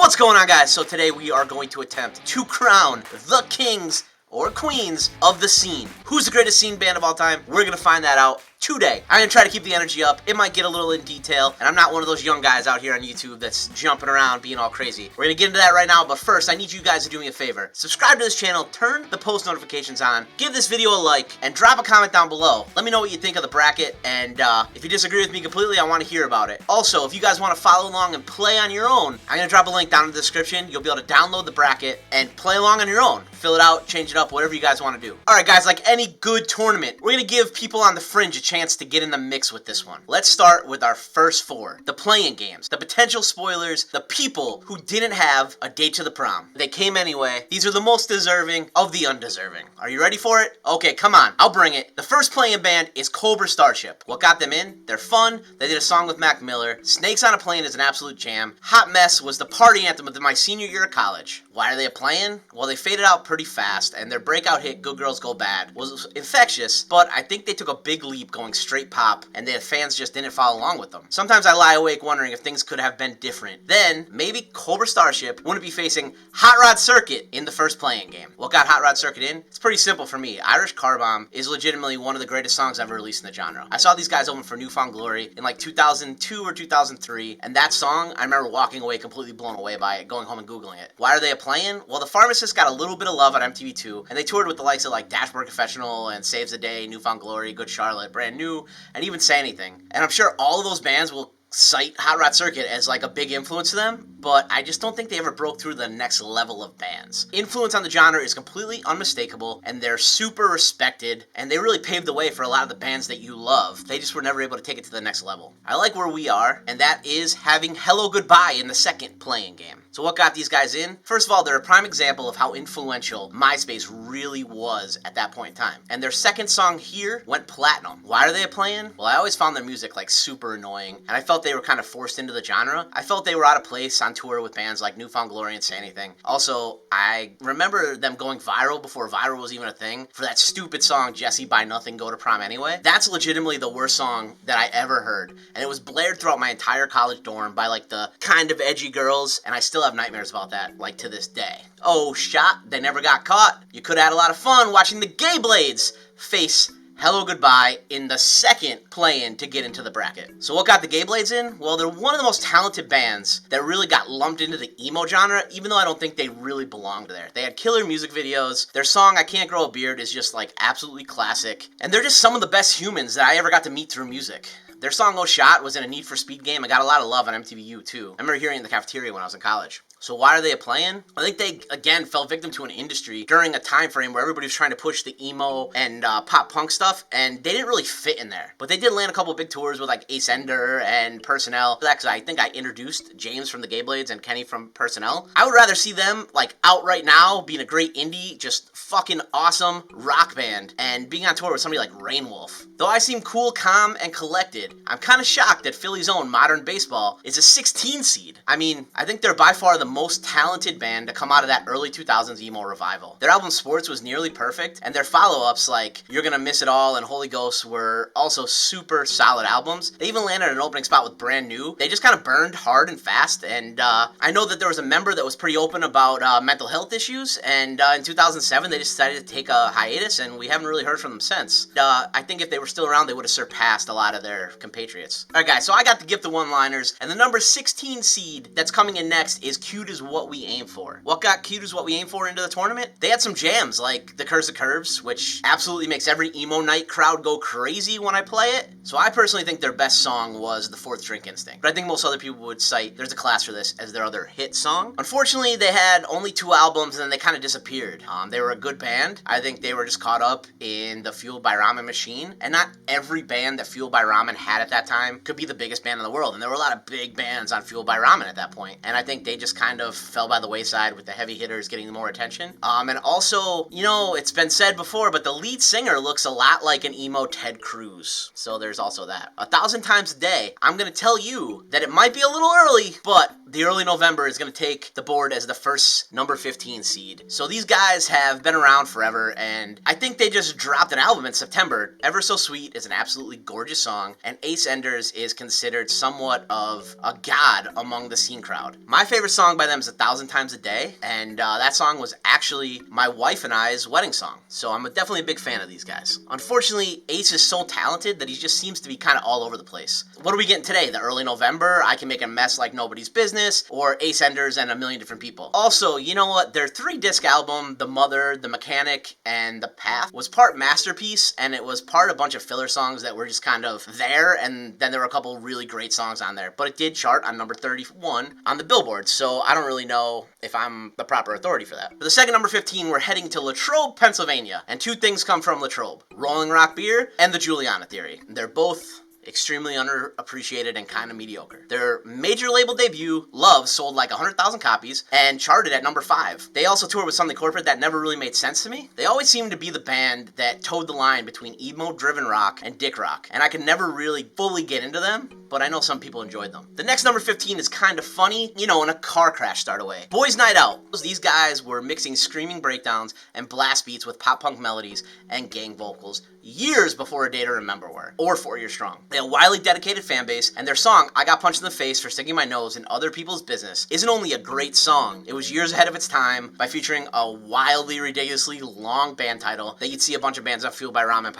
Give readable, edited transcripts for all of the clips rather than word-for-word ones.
What's going on, guys? So today we are going to attempt to crown the kings or queens of the scene. Who's the greatest scene band of all time? We're gonna find that out today. I'm gonna try to keep the energy up. It might get a little in detail, and I'm not one of those young guys out here on YouTube that's jumping around being all crazy. We're gonna get into that right now, but first I need you guys to do me a favor. Subscribe to this channel, turn the post notifications on, give this video a like, and drop a comment down below. Let me know what you think of the bracket, and if you disagree with me completely, I want to hear about it. Also, if you guys want to follow along and play on your own, I'm gonna drop a link down in the description. You'll be able to download the bracket and play along on your own. Fill it out, change it up, whatever you guys want to do. Alright guys, like any good tournament, we're gonna give people on the fringe a chance to get in the mix with this one. Let's start with our first four. The playing games, the potential spoilers, the people who didn't have a date to the prom. They came anyway. These are the most deserving of the undeserving. Are you ready for it? Okay, come on, I'll bring it. The first playing band is Cobra Starship. What got them in? They're fun. They did a song with Mac Miller. Snakes on a Plane is an absolute jam. Hot Mess was the party anthem of my senior year of college. Why are they playing? Well, they faded out pretty fast, and their breakout hit, Good Girls Go Bad, was infectious, but I think they took a big leap going straight pop, and the fans just didn't follow along with them. Sometimes I lie awake wondering if things could have been different. Then, maybe Cobra Starship wouldn't be facing Hot Rod Circuit in the first playing game. What got Hot Rod Circuit in? It's pretty simple for me. Irish Car Bomb is legitimately one of the greatest songs ever released in the genre. I saw these guys open for Newfound Glory in like 2002 or 2003, and that song, I remember walking away completely blown away by it, going home and Googling it. Why are they playing? Well, The Pharmacist got a little bit of love on MTV2, and they toured with the likes of like Dashboard Confessional and Saves the Day, Newfound Glory, Good Charlotte, Brand New, and even Say Anything. And I'm sure all of those bands will cite Hot Rod Circuit as like a big influence to them, but I just don't think they ever broke through the next level of bands. Influence on the genre is completely unmistakable, and they're super respected, and they really paved the way for a lot of the bands that you love. They just were never able to take it to the next level. I like where we are, and that is having Hello Goodbye in the second playing game. So what got these guys in? First of all, they're a prime example of how influential MySpace really was at that point in time. And their second song here went platinum. Why are they playing? Well, I always found their music like super annoying, and I felt they were kind of forced into the genre. I felt they were out of place on tour with bands like Newfound Glory and Say Anything. Also, I remember them going viral before viral was even a thing for that stupid song, Jesse Buy Nothing, Go to Prom Anyway. That's legitimately the worst song that I ever heard, and it was blared throughout my entire college dorm by like the kind of edgy girls, and I still have nightmares about that, like to this day. Oh, shot, they never got caught. You could have had a lot of fun watching the Gay Blades face Hello Goodbye in the second play-in to get into the bracket. So what got the Gay Blades in? Well, they're one of the most talented bands that really got lumped into the emo genre, even though I don't think they really belonged there. They had killer music videos. Their song, I Can't Grow a Beard, is just like absolutely classic. And they're just some of the best humans that I ever got to meet through music. Their song Oh Shot was in a Need for Speed game. I got a lot of love on MTVU too. I remember hearing it in the cafeteria when I was in college. So why are they playing? I think they, again, fell victim to an industry during a time frame where everybody was trying to push the emo and pop punk stuff, and they didn't really fit in there. But they did land a couple big tours with like Ace Ender and Personnel. Because I think I introduced James from the Gay Blades and Kenny from Personnel. I would rather see them like out right now, being a great indie, just fucking awesome rock band, and being on tour with somebody like Rainwolf. Though I seem cool, calm, and collected, I'm kind of shocked that Philly's own Modern Baseball is a 16 seed. I mean, I think they're by far the most talented band to come out of that early 2000s emo revival. Their album Sports was nearly perfect, and their follow-ups like You're Gonna Miss It All and Holy Ghost were also super solid albums. They even landed an opening spot with Brand New. They just kind of burned hard and fast, and I know that there was a member that was pretty open about mental health issues, and in 2007 they decided to take a hiatus, and we haven't really heard from them since. I think if they were still around, they would have surpassed a lot of their compatriots. Alright guys, so I got to give the one-liners, and the number 16 seed that's coming in next is Cute Is What We Aim For. What got Cute Is What We Aim For into the tournament? They had some jams like The Curse of Curves, which absolutely makes every emo night crowd go crazy when I play it. So I personally think their best song was The Fourth Drink Instinct. But I think most other people would cite There's a Class for This as their other hit song. Unfortunately, they had only 2 albums and then they kind of disappeared. They were a good band. I think they were just caught up in the Fueled by Ramen machine. And not every band that Fueled by Ramen had at that time could be the biggest band in the world. And there were a lot of big bands on Fueled by Ramen at that point. And I think they just kind of fell by the wayside with the heavy hitters getting more attention. And also, you know, it's been said before, but the lead singer looks a lot like an emo Ted Cruz. So there's also that. 1,000 times a day, I'm gonna tell you that it might be a little early, but the early November is going to take the board as the first number 15 seed. So these guys have been around forever, and I think they just dropped an album in September. Ever So Sweet is an absolutely gorgeous song, and Ace Enders is considered somewhat of a god among the scene crowd. My favorite song by them is 1,000 Times a Day, and that song was actually my wife and I's wedding song. So I'm definitely a big fan of these guys. Unfortunately, Ace is so talented that he just seems to be kind of all over the place. What are we getting today? The early November, I Can Make a Mess Like Nobody's Business, or Ace Enders and a million different people. Also, you know what? Their 3-disc album, The Mother, The Mechanic, and The Path, was part masterpiece, and it was part a bunch of filler songs that were just kind of there, and then there were a couple really great songs on there. But it did chart on number 31 on the Billboard, so I don't really know if I'm the proper authority for that. For the second number 15, we're heading to Latrobe, Pennsylvania, and 2 things come from Latrobe: Rolling Rock Beer and the Juliana Theory. They're both extremely underappreciated and kind of mediocre. Their major label debut, Love, sold like 100,000 copies and charted at number 5. They also toured with something corporate that never really made sense to me. They always seemed to be the band that towed the line between emo-driven rock and dick rock, and I could never really fully get into them, but I know some people enjoyed them. The next number 15 is kind of funny, you know, in a car crash start away. Boys Night Out. These guys were mixing screaming breakdowns and blast beats with pop-punk melodies and gang vocals years before A Day to Remember were, or 4 Years Strong. They have a wildly dedicated fan base, and their song, I Got Punched in the Face for Sticking My Nose in Other People's Business, isn't only a great song, it was years ahead of its time by featuring a wildly, ridiculously long band title that you'd see a bunch of bands on Fueled by Ramen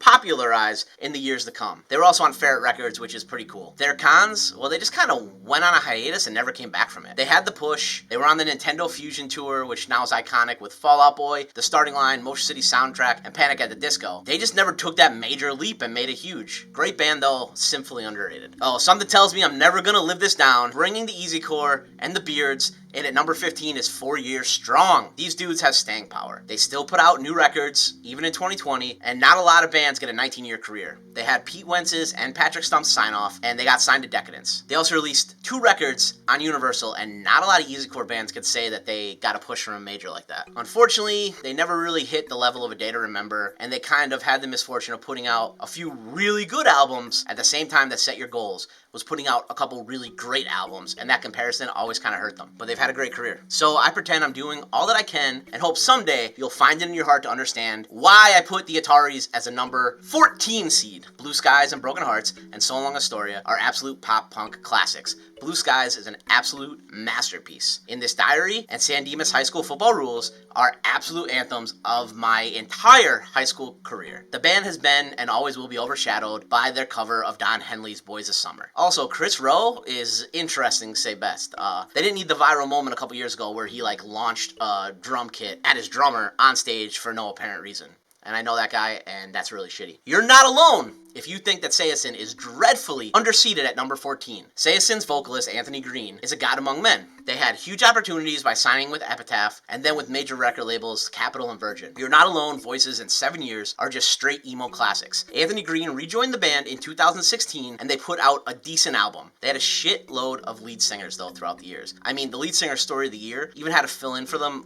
popularize in the years to come. They were also on Ferret Records, which is pretty cool. Their cons, well, they just kind of went on a hiatus and never came back from it. They had the push, they were on the Nintendo Fusion Tour, which now is iconic with Fall Out Boy, The Starting Line, Motion City Soundtrack, and Panic at the Disco. They just never took that major leap and made it huge. Great band though, sinfully underrated. Oh, something tells me I'm never gonna live this down. Bringing the Easycore and the Beards, and at number 15 is 4 Years Strong. These dudes have staying power. They still put out new records, even in 2020, and not a lot of bands get a 19-year career. They had Pete Wentz's and Patrick Stump's sign-off, and they got signed to Decadence. They also released 2 records on Universal, and not a lot of Easycore bands could say that they got a push from a major like that. Unfortunately, they never really hit the level of A Day to Remember, and they kind of had the misfortune of putting out a few really good albums at the same time that Set Your Goals was putting out a couple really great albums, and that comparison always kind of hurt them. But they've had a great career. So I pretend I'm doing all that I can and hope someday you'll find it in your heart to understand why I put the Ataris as a number 14 seed. Blue Skies and Broken Hearts and So Long Astoria are absolute pop punk classics. Blue Skies is an absolute masterpiece. In This Diary and San Dimas High School Football Rules are absolute anthems of my entire high school career. The band has been and always will be overshadowed by their cover of Don Henley's Boys of Summer. Also, Chris Rowe is interesting to say best. They didn't need the viral moment a couple years ago where he launched a drum kit at his drummer on stage for no apparent reason. And I know that guy, and that's really shitty. You're not alone if you think that Sayasin is dreadfully underseated at number 14. Sayasin's vocalist, Anthony Green, is a god among men. They had huge opportunities by signing with Epitaph, and then with major record labels, Capitol and Virgin. You're Not Alone, Voices, and 7 Years are just straight emo classics. Anthony Green rejoined the band in 2016, and they put out a decent album. They had a shitload of lead singers, though, throughout the years. I mean, the lead singer Story of the Year even had to fill in for them,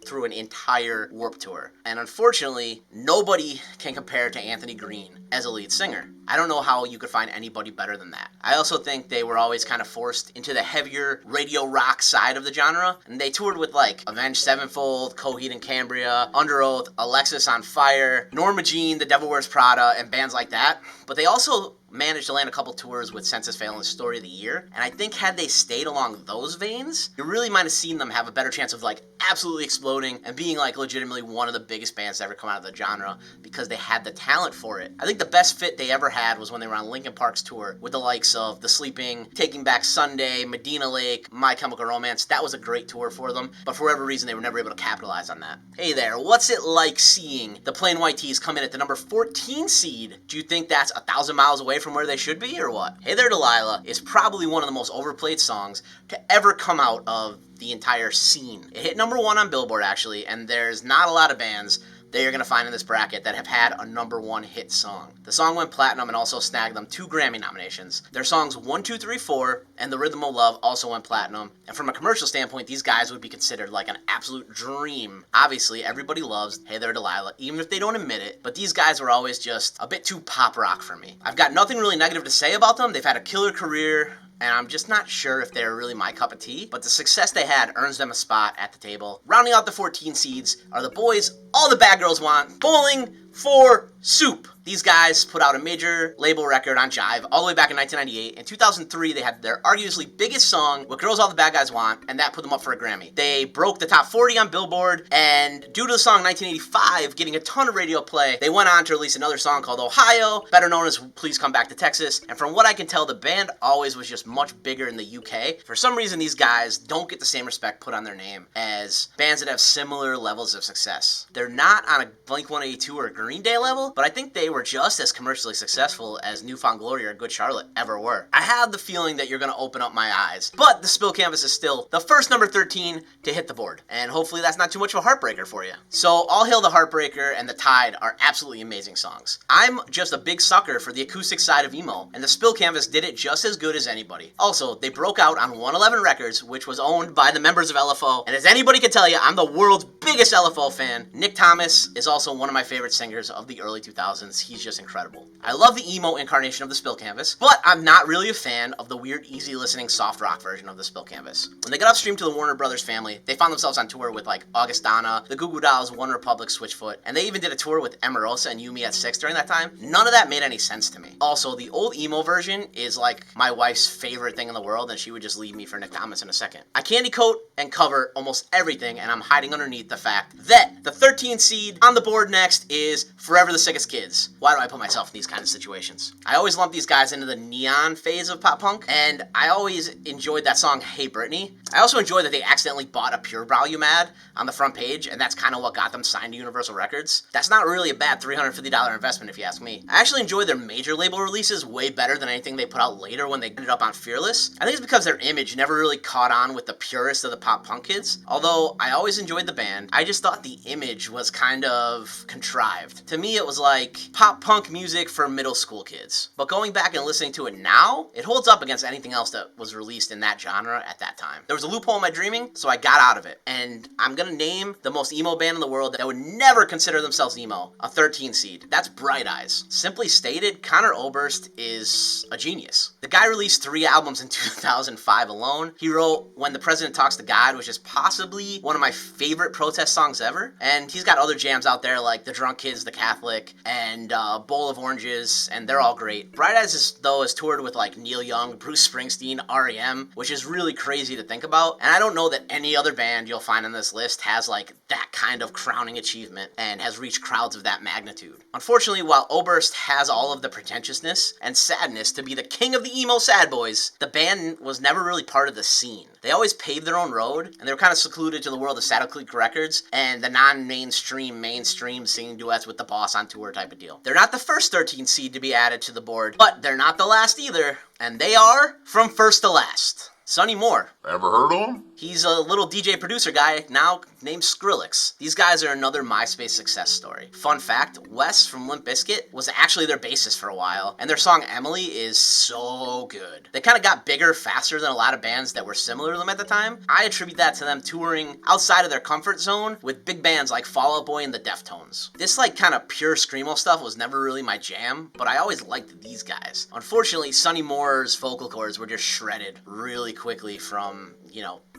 through an entire Warped Tour. And unfortunately, nobody can compare to Anthony Green as a lead singer. I don't know how you could find anybody better than that. I also think they were always kind of forced into the heavier radio rock side of the genre, and they toured with Avenged Sevenfold, Coheed and Cambria, Under Oath, Alexis on Fire, Norma Jean, The Devil Wears Prada, and bands like that. But they also managed to land a couple tours with Census Fail and Story of the Year, and I think had they stayed along those veins, you really might have seen them have a better chance of absolutely exploding and being legitimately one of the biggest bands to ever come out of the genre because they had the talent for it. I think the best fit they ever had was when they were on Linkin Park's tour with the likes of The Sleeping, Taking Back Sunday, Medina Lake, My Chemical Romance. That was a great tour for them, but for whatever reason they were never able to capitalize on that. Hey there, what's it like seeing the Plain White T's come in at the number 14 seed? Do you think that's 1,000 miles away from where they should be, or what? Hey There Delilah is probably one of the most overplayed songs to ever come out of the entire scene. It hit number 1 on Billboard, actually, and there's not a lot of bands that you're going to find in this bracket that have had a number 1 hit song. The song went platinum and also snagged them 2 Grammy nominations. Their songs 1, 2, 3, 4 and The Rhythm of Love also went platinum. And from a commercial standpoint, these guys would be considered an absolute dream. Obviously, everybody loves Hey There Delilah, even if they don't admit it, but these guys were always just a bit too pop rock for me. I've got nothing really negative to say about them. They've had a killer career. and I'm just not sure if they're really my cup of tea, but the success they had earns them a spot at the table. Rounding out the 14 seeds are the boys all the bad girls want, Bowling for Soup. These guys put out a major label record on Jive all the way back in 1998. In 2003, they had their arguably biggest song, What Girls All the Bad Guys Want, and that put them up for a Grammy. They broke the top 40 on Billboard, and due to the song 1985 getting a ton of radio play, they went on to release another song called Ohio, better known as Please Come Back to Texas. And from what I can tell, the band always was just much bigger in the UK. For some reason, these guys don't get the same respect put on their name as bands that have similar levels of success. They're not on a Blink-182 or Green Day level, but I think they were just as commercially successful as New Found Glory or Good Charlotte ever were. I have the feeling that you're going to open up my eyes, but the Spill Canvas is still the first number 13 to hit the board, and hopefully that's not too much of a heartbreaker for you. So All Hail the Heartbreaker and The Tide are absolutely amazing songs. I'm just a big sucker for the acoustic side of emo, and the Spill Canvas did it just as good as anybody. Also, they broke out on 111 Records, which was owned by the members of LFO, and as anybody can tell you, I'm the world's biggest LFO fan. Nick Thomas is also one of my favorite singers of the early 2000s. He's just incredible. I love the emo incarnation of the Spill Canvas, but I'm not really a fan of the weird, easy listening soft rock version of the Spill Canvas. When they got upstream to the Warner Brothers family, they found themselves on tour with like Augustana, the Goo Goo Dolls, One Republic, Switchfoot, and they even did a tour with Emarosa and Yumi at 6 during that time. None of that made any sense to me. Also, the old emo version is like my wife's favorite thing in the world, and she would just leave me for Nick Thomas in a second. I candy coat and cover almost everything, and I'm hiding underneath the fact that the 13th seed on the board next is Forever the Sickest Kids. Why do I put myself in these kind of situations? I always lump these guys into the neon phase of pop punk, and I always enjoyed that song Hey Britney. I also enjoy that they accidentally bought a Pure Volume ad on the front page, and that's kind of what got them signed to Universal Records. That's not really a bad $350 investment if you ask me. I actually enjoy their major label releases way better than anything they put out later when they ended up on Fearless. I think it's because their image never really caught on with the purest of the pop punk kids. Although I always enjoyed the band, I just thought the image was kind of contrived. To me, it was like pop punk music for middle school kids. But going back and listening to it now, it holds up against anything else that was released in that genre at that time. There was a loophole in my dreaming, so I got out of it. And I'm gonna name the most emo band in the world that would never consider themselves emo, a 13 seed. That's Bright Eyes. Simply stated, Conor Oberst is a genius. The guy released 3 albums in 2005 alone. He wrote When the President Talks to God, which is possibly one of my favorite protest songs ever. And he's got other jams out there like The Drunk Kids, The Catholic, and Bowl of Oranges, and they're all great. Bright Eyes, has toured with like Neil Young, Bruce Springsteen, R.E.M., which is really crazy to think about. And I don't know that any other band you'll find on this list has like that kind of crowning achievement and has reached crowds of that magnitude. Unfortunately, while Oberst has all of the pretentiousness and sadness to be the king of the emo sad boys, the band was never really part of the scene. They always paved their own road, and they were kind of secluded to the world of Saddle Creek Records and the non-mainstream, mainstream singing duets with the boss on tour type of deal. They're not the first 13 seed to be added to the board, but they're not the last either, and they are from first to last. Sonny Moore. Ever heard of him? He's a little DJ producer guy now named Skrillex. These guys are another MySpace success story. Fun fact, Wes from Limp Bizkit was actually their bassist for a while, and their song Emily is so good. They kind of got bigger faster than a lot of bands that were similar to them at the time. I attribute that to them touring outside of their comfort zone with big bands like Fall Out Boy and the Deftones. This like kind of pure Screamo stuff was never really my jam, but I always liked these guys. Unfortunately, Sonny Moore's vocal cords were just shredded really quickly from,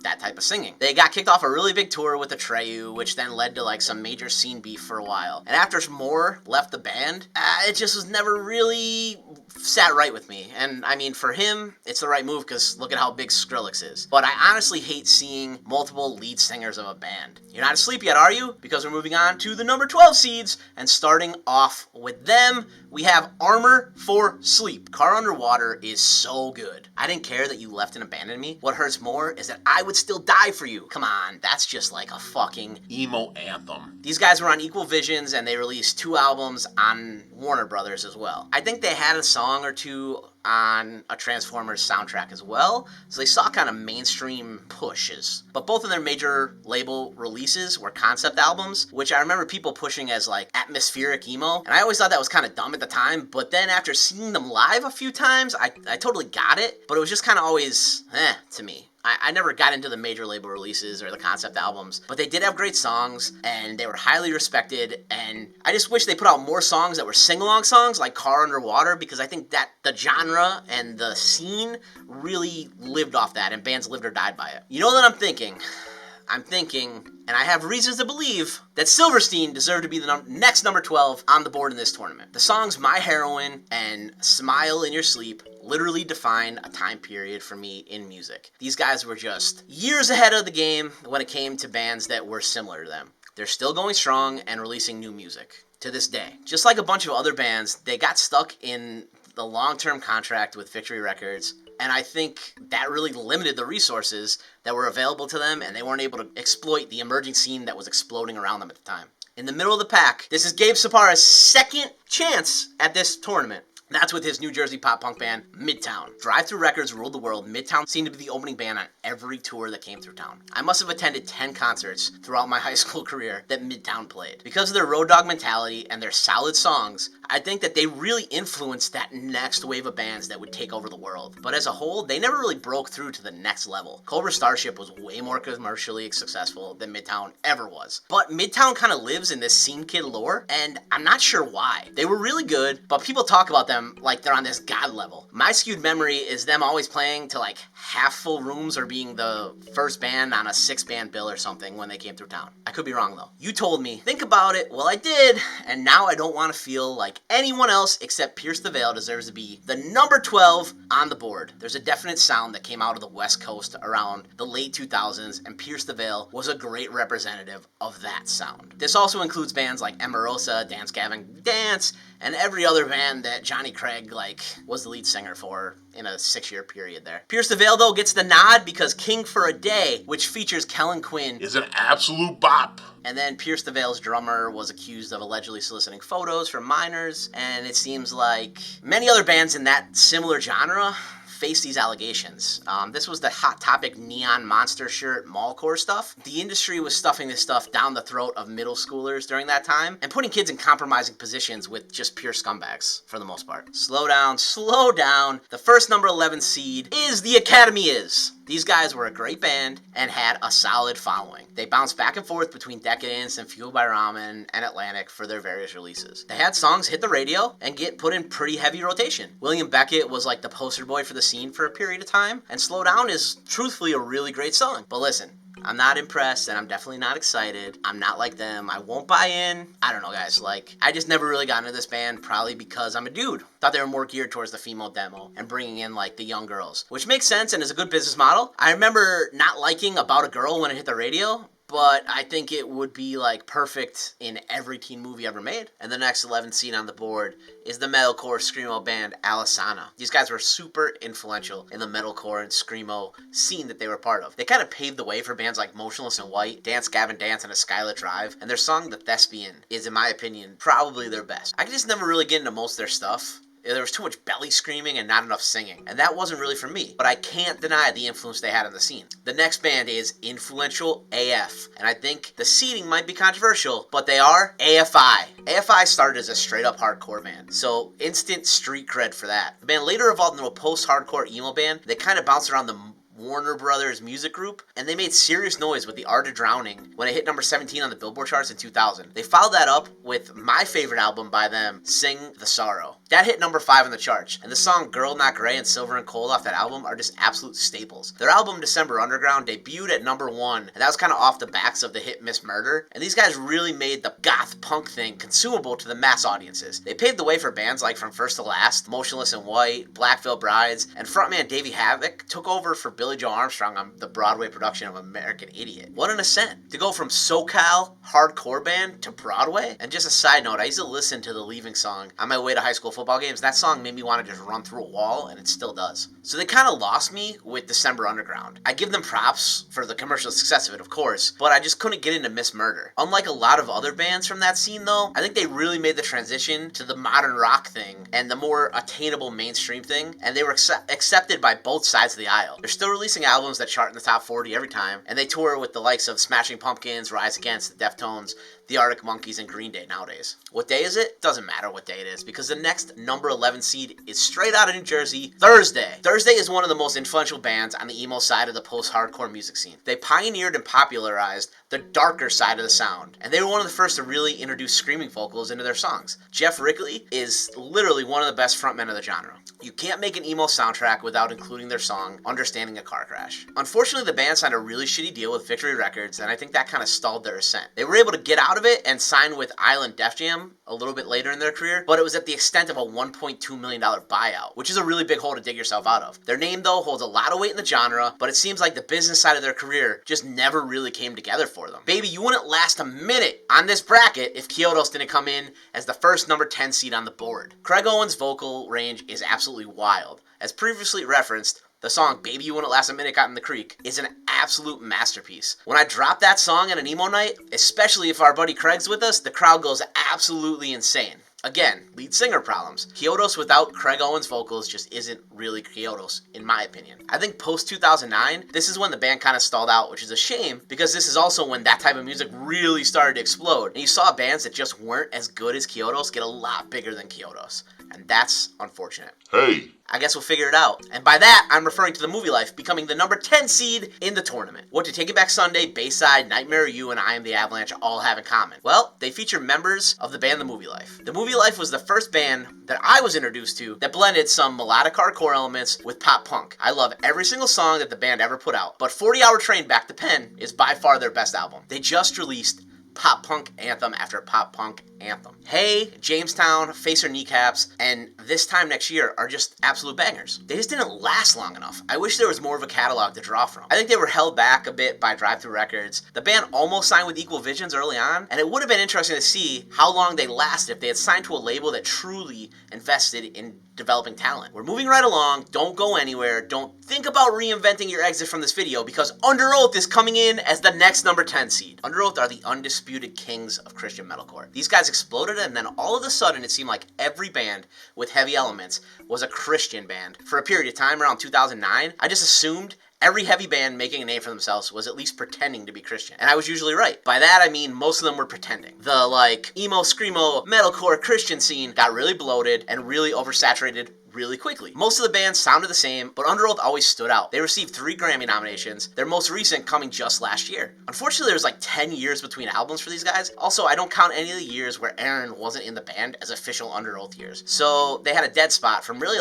that type of singing. They got kicked off a really big tour with Atreyu, which then led to like some major scene beef for a while. And after Moore left the band, it just was never really sat right with me. And I mean, for him, it's the right move because look at how big Skrillex is. But I honestly hate seeing multiple lead singers of a band. You're not asleep yet, are you? Because we're moving on to the number 12 seeds, and starting off with them, we have Armor for Sleep. Car Underwater is so good. I didn't care that you left and abandoned me. What hurts more is that I would still die for you. Come on, that's just like a fucking emo anthem. These guys were on Equal Visions, and they released 2 albums on Warner Brothers as well. I think they had a song or 2 on a Transformers soundtrack as well, so they saw kind of mainstream pushes. But both of their major label releases were concept albums, which I remember people pushing as like atmospheric emo, and I always thought that was kind of dumb at the time, but then after seeing them live a few times, I totally got it, but it was just kind of always to me. I never got into the major label releases or the concept albums, but they did have great songs, and they were highly respected, and I just wish they put out more songs that were sing-along songs, like Car Underwater, because I think that the genre and the scene really lived off that, and bands lived or died by it. You know what I'm thinking? I'm thinking, and I have reasons to believe, that Silverstein deserved to be the next number 12 on the board in this tournament. The songs My Heroine and Smile in Your Sleep literally define a time period for me in music. These guys were just years ahead of the game when it came to bands that were similar to them. They're still going strong and releasing new music to this day. Just like a bunch of other bands, they got stuck in the long-term contract with Victory Records, and I think that really limited the resources that were available to them, and they weren't able to exploit the emerging scene that was exploding around them at the time. In the middle of the pack, this is Gabe Sapara's second chance at this tournament. That's with his New Jersey pop-punk band, Midtown. Drive-Thru Records ruled the world. Midtown seemed to be the opening band on every tour that came through town. I must have attended 10 concerts throughout my high school career that Midtown played. Because of their road dog mentality and their solid songs, I think that they really influenced that next wave of bands that would take over the world. But as a whole, they never really broke through to the next level. Cobra Starship was way more commercially successful than Midtown ever was. But Midtown kind of lives in this scene kid lore, and I'm not sure why. They were really good, but people talk about them like they're on this god level. My skewed memory is them always playing to like half full rooms or being the first band on a 6-band bill or something when they came through town. I could be wrong though. You told me, think about it. Well, I did, and now I don't want to feel like anyone else except Pierce the Veil deserves to be the number 12 on the board. There's a definite sound that came out of the West Coast around the late 2000s, and Pierce the Veil was a great representative of that sound. This also includes bands like Emerosa, Dance Gavin Dance, and every other band that Johnny Craig was the lead singer for in a 6-year period there. Pierce the Veil, though, gets the nod because King for a Day, which features Kellen Quinn, is an absolute bop. And then Pierce the Veil's drummer was accused of allegedly soliciting photos from minors, and it seems like many other bands in that similar genre face these allegations. This was the Hot Topic neon monster shirt mallcore stuff. The industry was stuffing this stuff down the throat of middle schoolers during that time and putting kids in compromising positions with just pure scumbags for the most part. Slow down, slow down. The first number 11 seed is The Academy Is. These guys were a great band and had a solid following. They bounced back and forth between Decadence and Fueled by Ramen and Atlantic for their various releases. They had songs hit the radio and get put in pretty heavy rotation. William Beckett was like the poster boy for the scene for a period of time, and Slow Down is truthfully a really great song. But listen, I'm not impressed, and I'm definitely not excited. I'm not like them. I won't buy in. I don't know, guys. I just never really got into this band, probably because I'm a dude. Thought they were more geared towards the female demo and bringing in, the young girls, which makes sense and is a good business model. I remember not liking About a Girl when it hit the radio, but I think it would be, perfect in every teen movie ever made. And the next 11th seed on the board is the metalcore Screamo band Alisana. These guys were super influential in the metalcore and Screamo scene that they were part of. They kind of paved the way for bands like Motionless in White, Dance Gavin Dance, and A Skylit Drive, and their song The Thespian is, in my opinion, probably their best. I could just never really get into most of their stuff. There was too much belly screaming and not enough singing, and that wasn't really for me, but I can't deny the influence they had on the scene. The next band is Influential AF, and I think the seeding might be controversial, but they are AFI. AFI started as a straight-up hardcore band, so instant street cred for that. The band later evolved into a post-hardcore emo band. They kind of bounced around the Warner Brothers music group, and they made serious noise with The Art of Drowning when it hit number 17 on the Billboard charts in 2000. They followed that up with my favorite album by them, Sing the Sorrow. That hit number 5 on the charts, and the song Girl Not Grey and Silver and Cold off that album are just absolute staples. Their album December Underground debuted at number 1, and that was kind of off the backs of the hit Miss Murder, and these guys really made the goth punk thing consumable to the mass audiences. They paved the way for bands like From First to Last, Motionless in White, Black Veil Brides, and frontman Davey Havok took over for Billy Joe Armstrong on the Broadway production of American Idiot. What an ascent. To go from SoCal hardcore band to Broadway. And just a side note, I used to listen to the Leaving song on my way to high school football games. That song made me want to just run through a wall, and it still does. So they kind of lost me with December Underground. I give them props for the commercial success of it, of course, but I just couldn't get into Miss Murder. Unlike a lot of other bands from that scene, though, I think they really made the transition to the modern rock thing and the more attainable mainstream thing, and they were accepted by both sides of the aisle. They're still releasing albums that chart in the top 40 every time, and they tour with the likes of Smashing Pumpkins, Rise Against, the Deftones, the Arctic Monkeys and Green Day nowadays. What day is it? Doesn't matter what day it is, because the next number 11 seed is straight out of New Jersey, Thursday. Thursday is one of the most influential bands on the emo side of the post-hardcore music scene. They pioneered and popularized the darker side of the sound, and they were one of the first to really introduce screaming vocals into their songs. Jeff Rickley is literally one of the best frontmen of the genre. You can't make an emo soundtrack without including their song, Understanding a Car Crash. Unfortunately, the band signed a really shitty deal with Victory Records, and I think that kind of stalled their ascent. They were able to get out of it and sign with Island Def Jam a little bit later in their career, but it was at the extent of a $1.2 million buyout, which is a really big hole to dig yourself out of. Their name, though, holds a lot of weight in the genre, but it seems like the business side of their career just never really came together for them. Baby, you wouldn't last a minute on this bracket if Kyotos didn't come in as the first number 10 seed on the board. Craig Owen's vocal range is absolutely wild. As previously referenced, the song Baby You Wouldn't Last a Minute Got in the Creek is an absolute masterpiece. When I drop that song at an emo night, especially if our buddy Craig's with us, the crowd goes absolutely insane. Again, lead singer problems. Kyotos without Craig Owen's vocals just isn't really Kyotos, in my opinion. I think post-2009, this is when the band kind of stalled out, which is a shame, because this is also when that type of music really started to explode. And you saw bands that just weren't as good as Kyotos get a lot bigger than Kyotos. And that's unfortunate. Hey. I guess we'll figure it out. And by that, I'm referring to The Movie Life becoming the number 10 seed in the tournament. What do Take It Back Sunday, Bayside, Nightmare You, and I Am the Avalanche all have in common? Well, they feature members of the band The Movie Life. The Movie Life was the first band that I was introduced to that blended some melodic hardcore elements with pop punk. I love every single song that the band ever put out, but 40 Hour Train Back to Penn is by far their best album. They just released pop punk anthem after pop punk anthem. Hey, Jamestown, Face Her Kneecaps, and This Time Next Year are just absolute bangers. They just didn't last long enough. I wish there was more of a catalog to draw from. I think they were held back a bit by Drive-Thru Records. The band almost signed with Equal Visions early on, and it would have been interesting to see how long they lasted if they had signed to a label that truly invested in developing talent. We're moving right along. Don't go anywhere. Don't think about reinventing your exit from this video, because Under Oath is coming in as the next number 10 seed. Under Oath are the undisputed kings of Christian metalcore. These guys exploded, and then all of a sudden it seemed like every band with heavy elements was a Christian band. For a period of time around 2009, I just assumed every heavy band making a name for themselves was at least pretending to be Christian. And I was usually right. By that I mean most of them were pretending. The emo, screamo, metalcore Christian scene got really bloated and really oversaturated really quickly. Most of the bands sounded the same, but Under Oath always stood out. They received 3 Grammy nominations, their most recent coming just last year. Unfortunately, there was 10 years between albums for these guys. Also, I don't count any of the years where Aaron wasn't in the band as official Under Oath years. So they had a dead spot from really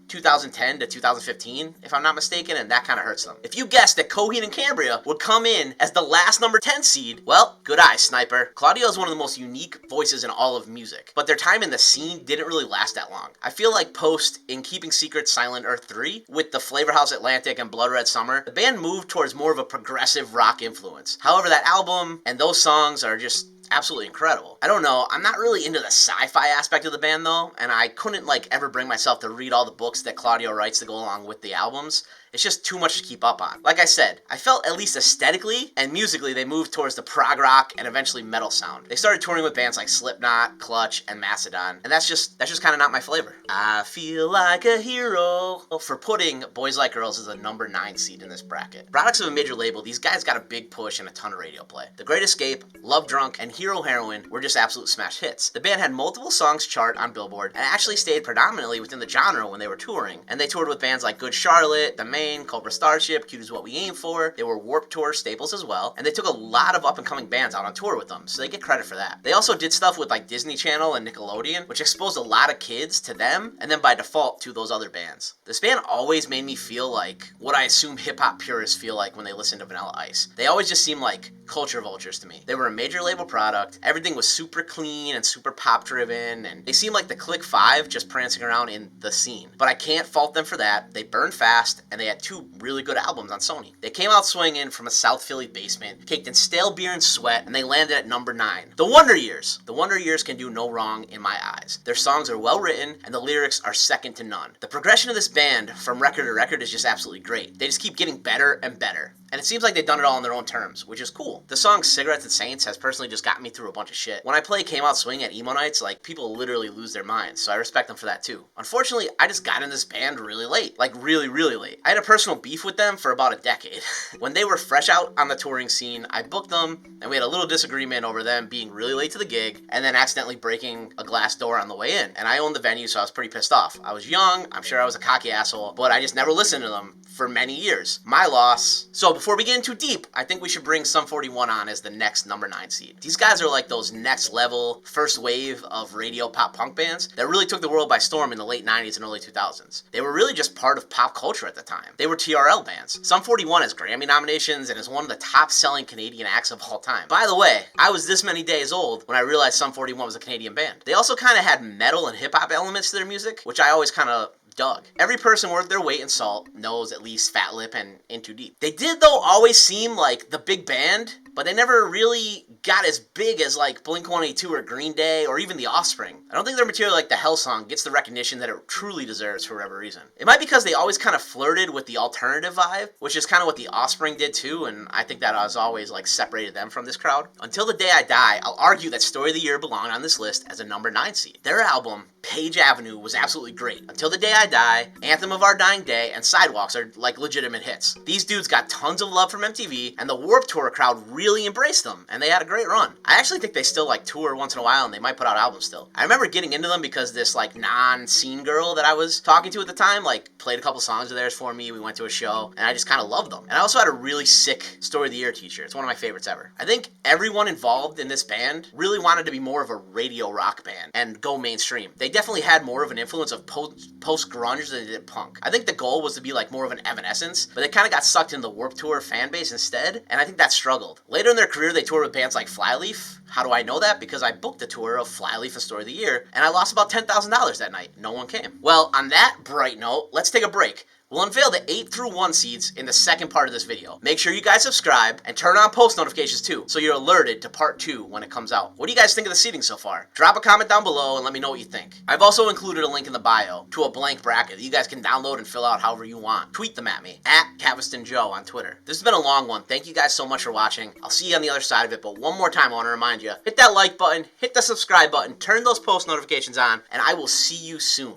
2010 to 2015, if I'm not mistaken, and that kind of hurts them. If you guessed that Coheed and Cambria would come in as the last number 10 seed, well, good eye, sniper. Claudio is one of the most unique voices in all of music, but their time in the scene didn't really last that long. I feel like post In Keeping Secrets Silent Earth 3, with the Flavor House Atlantic and Blood Red Summer, the band moved towards more of a progressive rock influence. However, that album and those songs are just absolutely incredible. I don't know, I'm not really into the sci-fi aspect of the band though, and I couldn't ever bring myself to read all the books that Claudio writes to go along with the albums. It's just too much to keep up on. Like I said, I felt at least aesthetically and musically they moved towards the prog rock and eventually metal sound. They started touring with bands like Slipknot, Clutch, and Mastodon, and that's just kind of not my flavor. I feel like a hero for putting Boys Like Girls as a number 9 seed in this bracket. Products of a major label, these guys got a big push and a ton of radio play. The Great Escape, Love Drunk, and Hero Heroin were just absolute smash hits. The band had multiple songs chart on Billboard and actually stayed predominantly within the genre when they were touring, and they toured with bands like Good Charlotte, The Maine, Cobra Starship, Cute Is What We Aim For. They were Warped Tour staples as well, and they took a lot of up-and-coming bands out on tour with them, so they get credit for that. They also did stuff with Disney Channel and Nickelodeon, which exposed a lot of kids to them, and then by default to those other bands. This band always made me feel like what I assume hip-hop purists feel like when they listen to Vanilla Ice. They always just seem like culture vultures to me. They were a major label product, everything was super clean and super pop-driven, and they seemed like the Click 5 just prancing around in the scene. But I can't fault them for that. They burned fast, and they had 2 really good albums on Sony. They came out swinging from a South Philly basement, caked in stale beer and sweat, and they landed at number 9. The Wonder Years. The Wonder Years can do no wrong in my eyes. Their songs are well written, and the lyrics are second to none. The progression of this band from record to record is just absolutely great. They just keep getting better and better. And it seems like they've done it all on their own terms, which is cool. album. The song Cigarettes and Saints has personally just gotten me through a bunch of shit. When I play Came Out Swing at emo nights, like, people literally lose their minds, so I respect them for that too. Unfortunately, I just got in this band really late. Like, really, really late. I had a personal beef with them for about a decade. When they were fresh out on the touring scene, I booked them, and we had a little disagreement over them being really late to the gig, and then accidentally breaking a glass door on the way in. And I owned the venue, so I was pretty pissed off. I was young, I'm sure I was a cocky asshole, but I just never listened to them for many years. My loss. So before we get in too deep, I think we should bring Sum 41 on as the next number 9 seed. These guys are like those next level, first wave of radio pop punk bands that really took the world by storm in the late 90s and early 2000s. They were really just part of pop culture at the time. They were TRL bands. Sum 41 has Grammy nominations and is one of the top selling Canadian acts of all time. By the way, I was this many days old when I realized Sum 41 was a Canadian band. They also kind of had metal and hip hop elements to their music, which I always kind of dug. Every person worth their weight in salt knows at least Fat Lip and In Too Deep. They did, though, always seem like the big band, but they never really got as big as like Blink-182 or Green Day or even The Offspring. I don't think their material like the Hell Song gets the recognition that it truly deserves for whatever reason. It might be because they always kind of flirted with the alternative vibe, which is kind of what The Offspring did too, and I think that has always like separated them from this crowd. Until the Day I Die, I'll argue that Story of the Year belonged on this list as a number 9 seed. Their album, Page Avenue, was absolutely great. Until the Day I Die, Anthem of Our Dying Day, and Sidewalks are like legitimate hits. These dudes got tons of love from MTV, and the Warped Tour crowd really embraced them, and they had a great run. I actually think they still like tour once in a while, and they might put out albums still. I remember getting into them because this like non-scene girl that I was talking to at the time like played a couple songs of theirs for me. We went to a show, and I just kind of loved them. And I also had a really sick Story of the Year t-shirt. It's one of my favorites ever. I think everyone involved in this band really wanted to be more of a radio rock band and go mainstream. They definitely had more of an influence of post-grunge than they did punk. I think the goal was to be like more of an Evanescence, but they kind of got sucked into the Warped Tour fan base instead, and I think that struggled. Later in their career, they toured with bands like Flyleaf. How do I know that? Because I booked a tour of Flyleaf and Story of the Year, and I lost about $10,000 that night. No one came. Well, on that bright note, let's take a break. We'll unveil the 8 through 1 seeds in the second part of this video. Make sure you guys subscribe and turn on post notifications too, so you're alerted to part 2 when it comes out. What do you guys think of the seating so far? Drop a comment down below and let me know what you think. I've also included a link in the bio to a blank bracket that you guys can download and fill out however you want. Tweet them at me, @CavistonJoe on Twitter. This has been a long one. Thank you guys so much for watching. I'll see you on the other side of it, but one more time I want to remind you, hit that like button, hit the subscribe button, turn those post notifications on, and I will see you soon.